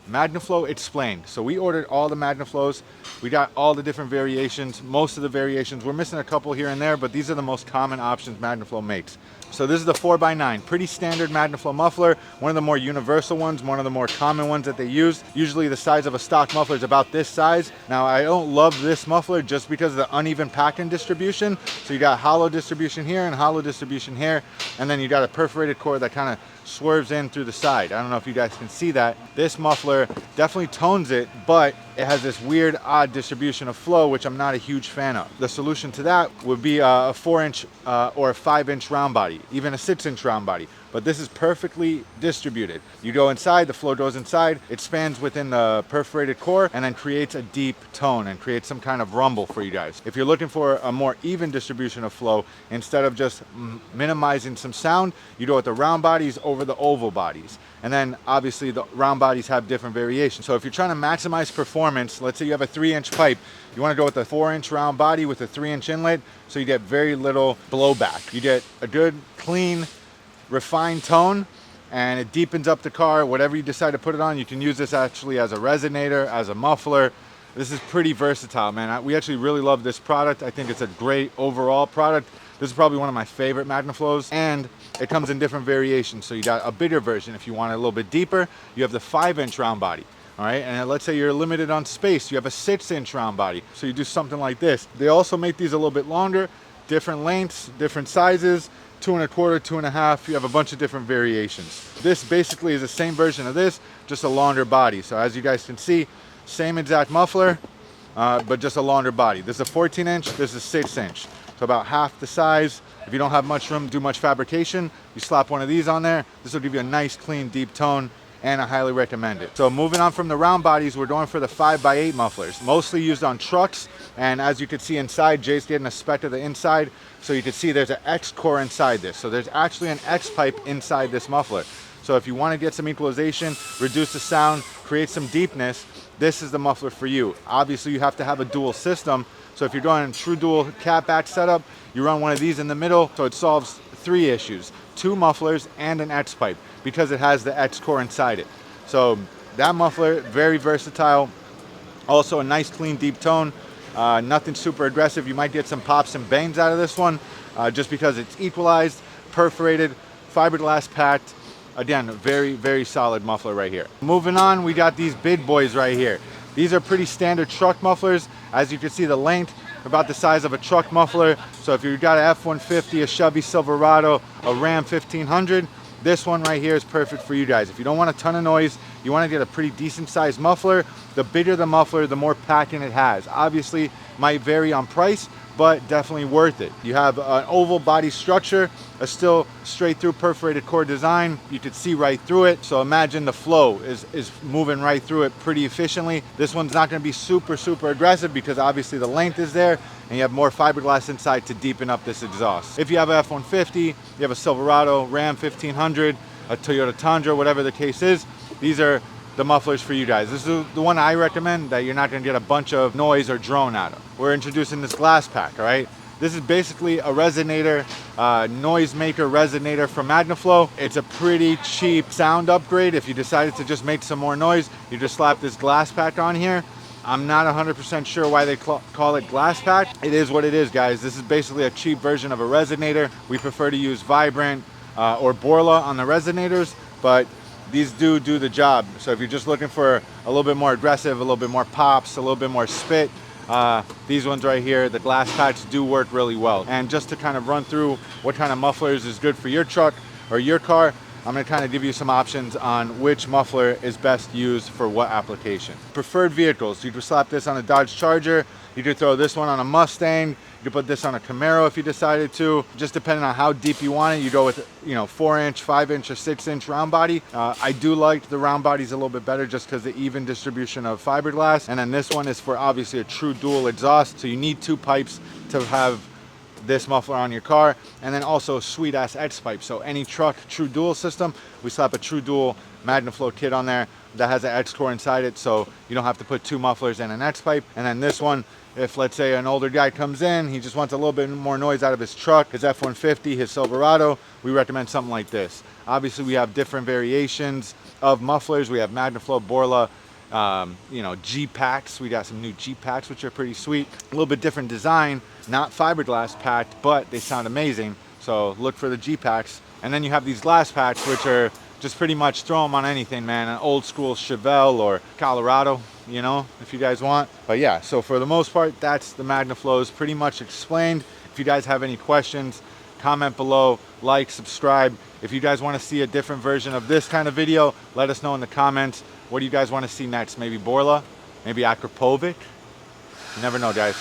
MAGNAFLOW Explained. So we ordered all the MAGNAFLOWs. We got all the different variations, most of the variations. We're missing a couple here and there, but these are the most common options MAGNAFLOW makes. So this is the 4x9, pretty standard MAGNAFLOW muffler, one of the more universal ones, one of the more common ones that they use. Usually the size of a stock muffler is about this size. Now I don't love this muffler just because of the uneven packing distribution. So you got hollow distribution here and hollow distribution here, and then you got a perforated core that kind of swerves in through the side. I don't know if you guys can see that. This muffler definitely tones it, but it has this weird odd distribution of flow, which I'm not a huge fan of. The solution to that would be a 4-inch or a 5-inch round body, even a 6-inch round body. But this is perfectly distributed. You go inside, the flow goes inside, it spans within the perforated core and then creates a deep tone and creates some kind of rumble for you guys. If you're looking for a more even distribution of flow, instead of just minimizing some sound, you go with the round bodies over the oval bodies. And then obviously the round bodies have different variations. So if you're trying to maximize performance, let's say you have a 3-inch pipe, you want to go with a 4-inch round body with a 3-inch inlet, so you get very little blowback. You get a good, clean, refined tone, and it deepens up the car. Whatever you decide to put it on, you can use this actually as a resonator, as a muffler. This is pretty versatile, man. We actually really love this product. I think it's a great overall product. This is probably one of my favorite MAGNAFLOWs, and it comes in different variations. So you got a bigger version if you want it a little bit deeper. You have the 5-inch round body. All right, and let's say you're limited on space, you have a 6-inch round body. So you do something like this. They also make these a little bit longer, different lengths, different sizes, 2 1/4, 2 1/2. You have a bunch of different variations. This basically is the same version of this, just a longer body. So as you guys can see, same exact muffler, but just a longer body. This is a 14-inch, this is 6-inch. So about half the size. If you don't have much room to do much fabrication, you slap one of these on there. This will give you a nice, clean, deep tone, and I highly recommend it. So moving on from the round bodies, we're going for the 5x8 mufflers, mostly used on trucks. And as you can see inside, Jay's getting a spec of the inside. So you can see there's an X core inside this. So there's actually an X pipe inside this muffler. So if you want to get some equalization, reduce the sound, create some deepness, this is the muffler for you. Obviously you have to have a dual system. So if you're doing a true dual cat back setup, you run one of these in the middle. So it solves 3 issues, 2 mufflers and an X pipe, because it has the X core inside it. So that muffler, very versatile. Also a nice, clean, deep tone. Nothing super aggressive. You might get some pops and bangs out of this one, just because it's equalized, perforated, fiberglass packed. Again, a very, very solid muffler right here. Moving on, we got these big boys right here. These are pretty standard truck mufflers. As you can see, the length about the size of a truck muffler. So if you've got an F-150, a Chevy Silverado, a Ram 1500, this one right here is perfect for you guys. If you don't want a ton of noise, you want to get a pretty decent sized muffler, the bigger the muffler, the more packing it has. Obviously, might vary on price, but definitely worth it. You have an oval body structure, a still straight through perforated core design. You could see right through it. So imagine the flow is moving right through it pretty efficiently. This one's not going to be super, super aggressive because obviously the length is there and you have more fiberglass inside to deepen up this exhaust. If you have an F-150, you have a Silverado, Ram 1500, a Toyota Tundra, whatever the case is, these are the mufflers for you guys. This is the one I recommend that you're not going to get a bunch of noise or drone out of. We're introducing this glass pack, all right? This is basically a resonator, noisemaker resonator from MAGNAFLOW. It's a pretty cheap sound upgrade. If you decided to just make some more noise, you just slap this glass pack on here. I'm not 100% sure why they call it glass pack. It is what it is, guys. This is basically a cheap version of a resonator. We prefer to use Vibrant or Borla on the resonators, but these do the job. So if you're just looking for a little bit more aggressive, a little bit more pops, a little bit more spit, these ones right here, the glass packs do work really well. And just to kind of run through what kind of mufflers is good for your truck or your car, I'm going to kind of give you some options on which muffler is best used for what application. Preferred vehicles, you could slap this on a Dodge Charger, you could throw this one on a Mustang, you could put this on a Camaro if you decided to. Just depending on how deep you want it, you go with, 4-inch, 5-inch, or 6-inch round body. I do like the round bodies a little bit better just because the even distribution of fiberglass. And then this one is for obviously a true dual exhaust, so you need 2 pipes to have this muffler on your car, and then also sweet ass X pipe. So any truck true dual system, we slap a true dual MAGNAFLOW kit on there that has an X core inside it, so you don't have to put 2 mufflers and an X pipe. And then this one, if let's say an older guy comes in, he just wants a little bit more noise out of his truck, his F-150, his Silverado, we recommend something like this. Obviously we have different variations of mufflers. We have MAGNAFLOW, Borla, you know, G packs. We got some new G packs, which are pretty sweet. A little bit different design, not fiberglass packed, but they sound amazing. So look for the G packs. And then you have these glass packs, which are just pretty much throw them on anything, man. An old school Chevelle or Colorado, you know, if you guys want. But yeah, so for the most part, that's the MAGNAFLOWs pretty much explained. If you guys have any questions, comment below, like, subscribe. If you guys want to see a different version of this kind of video, let us know in the comments. What do you guys want to see next? Maybe Borla? Maybe Akrapovic? You never know, guys.